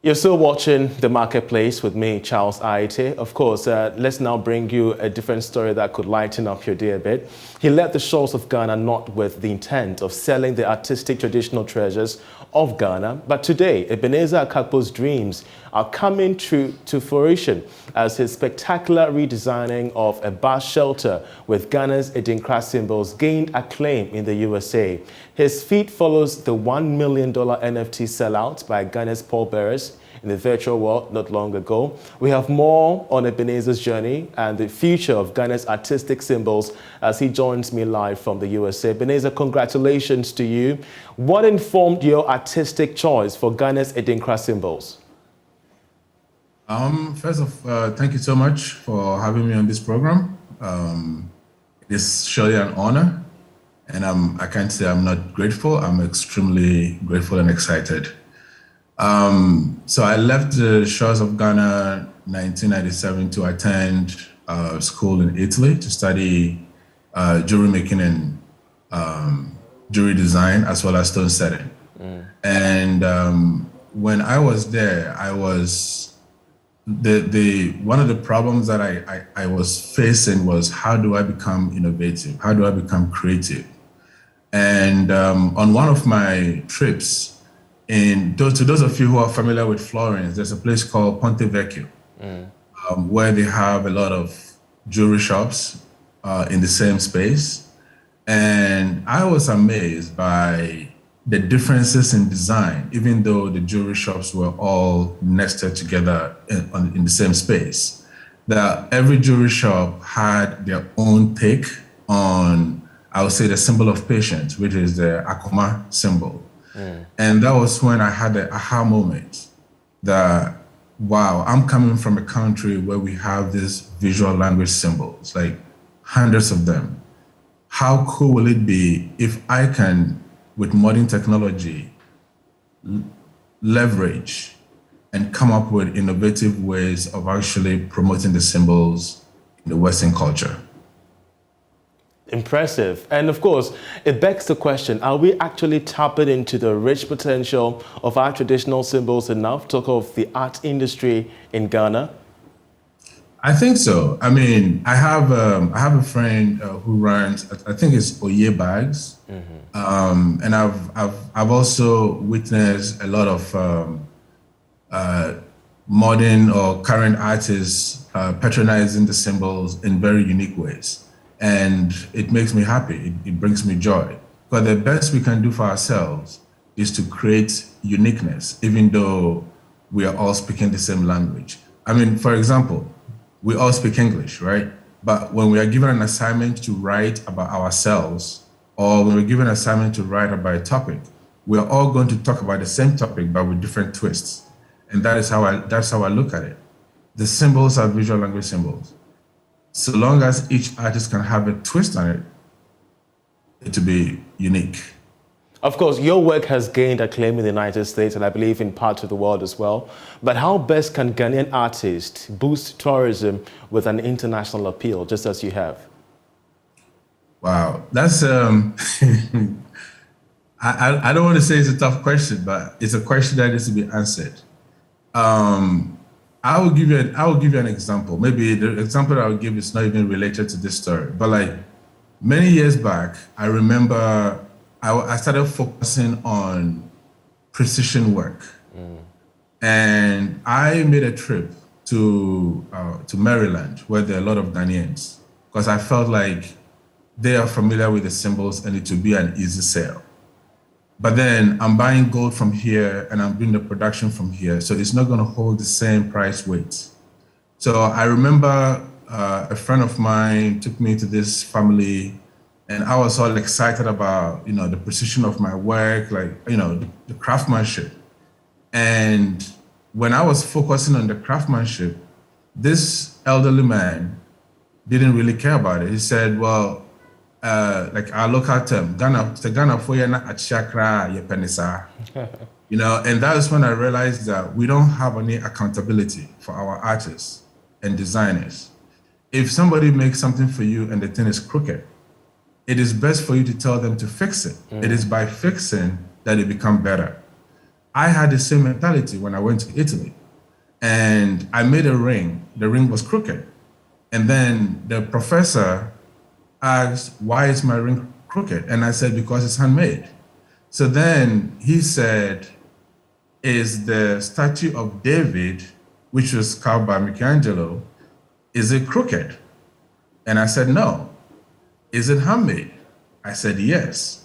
You're still watching The Marketplace with me, Charles Aite. Of course, let's now bring you a different story that could lighten up your day a bit. He left the shores of Ghana not with the intent of selling the artistic traditional treasures of Ghana, but today, Ebenezer Akakpo's dreams are coming true to fruition as his spectacular redesigning of a bus shelter with Ghana's Adinkra symbols gained acclaim in the USA. His feat follows the $1 million NFT sellout by Ghana's pallbearers in the virtual world not long ago. We have more on Ebenezer's journey and the future of Ghana's artistic symbols as he joins me live from the USA. Ebenezer, congratulations to you. What informed your artistic choice for Ghana's Adinkra symbols? First of thank you so much for having me on this program. It's surely an honor, and I can't say I'm not grateful. I'm extremely grateful and excited. So I left the shores of Ghana 1997 to attend school in Italy to study jewelry making and jewelry design as well as stone setting. And when I was there, I was one of the problems that I was facing was, how do I become innovative? How do I become creative? And on one of my trips, to those of you who are familiar with Florence, there's a place called Ponte Vecchio, where they have a lot of jewelry shops in the same space. And I was amazed by the differences in design, even though the jewelry shops were all nested together in the same space. That every jewelry shop had their own take on, I would say, the symbol of patience, which is the Akoma symbol. And that was when I had the aha moment that, wow, I'm coming from a country where we have these visual language symbols, like hundreds of them. How cool will it be if I can, with modern technology, leverage and come up with innovative ways of actually promoting the symbols in the Western culture? Impressive. And of course, it begs the question, are we actually tapping into the rich potential of our traditional symbols enough to talk of the art industry in Ghana? I think so. I mean, I have a friend who runs, I think it's Oye Bags, and I've also witnessed a lot of modern or current artists patronizing the symbols in very unique ways. And it makes me happy. It brings me joy. But the best we can do for ourselves is to create uniqueness, even though we are all speaking the same language. I mean, for example, we all speak English, right? But when we are given an assignment to write about ourselves, or when we're given an assignment to write about a topic, we are all going to talk about the same topic, but with different twists. And that's how I look at it. The symbols are visual language symbols. So long as each artist can have a twist on it, it will be unique. Of course, your work has gained acclaim in the United States and I believe in parts of the world as well. But how best can Ghanaian artists boost tourism with an international appeal, just as you have? Wow, that's I don't want to say it's a tough question, but it's a question that needs to be answered. I will give you an example. Maybe the example that I will give is not even related to this story, but like many years back, I remember I started focusing on precision work, and I made a trip to Maryland, where there are a lot of Ghanaians, because I felt like they are familiar with the symbols and it would be an easy sale. But then I'm buying gold from here and I'm doing the production from here, so it's not going to hold the same price weight. So I remember a friend of mine took me to this family, and I was all excited about, the precision of my work, like, the craftsmanship. And when I was focusing on the craftsmanship, this elderly man didn't really care about it. He said, well, like our local term, Ghana for na achakra ye penisa. And that is when I realized that we don't have any accountability for our artists and designers. If somebody makes something for you and the thing is crooked, it is best for you to tell them to fix it. It is by fixing that it become better. I had the same mentality when I went to Italy. And I made a ring. The ring was crooked. And then the professor asked, why is my ring crooked? And I said, because it's handmade. So then he said, is the statue of David, which was carved by Michelangelo, is it crooked? And I said, no. Is it handmade? I said, yes.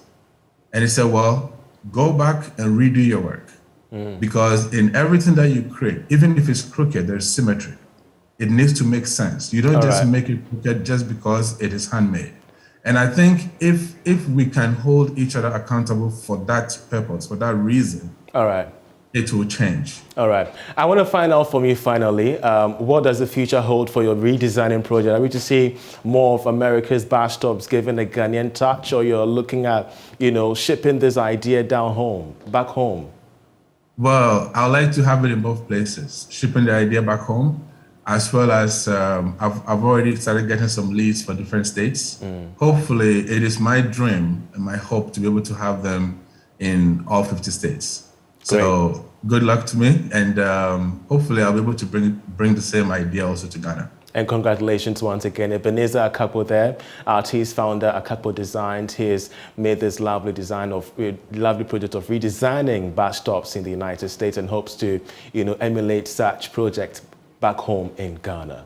And he said, well, go back and redo your work. Because in everything that you create, even if it's crooked, there's symmetry. It needs to make sense. You don't just make it crooked just because it is handmade. And I think if we can hold each other accountable for that purpose, for that reason, it will change. All right. I want to find out from you finally, what does the future hold for your redesigning project? Are we to see more of America's bus stops given a Ghanaian touch, or you're looking at, shipping this idea back home? Well, I'd like to have it in both places, shipping the idea back home, as well as I've already started getting some leads for different states. Hopefully, it is my dream and my hope to be able to have them in all 50 states. So good luck to me, and hopefully I'll be able to bring the same idea also to Ghana. And congratulations once again. Ebenezer Akapo there, artist, founder, Akapo Designs. He has made this lovely project of redesigning bus stops in the United States and hopes to, emulate such projects back home in Ghana.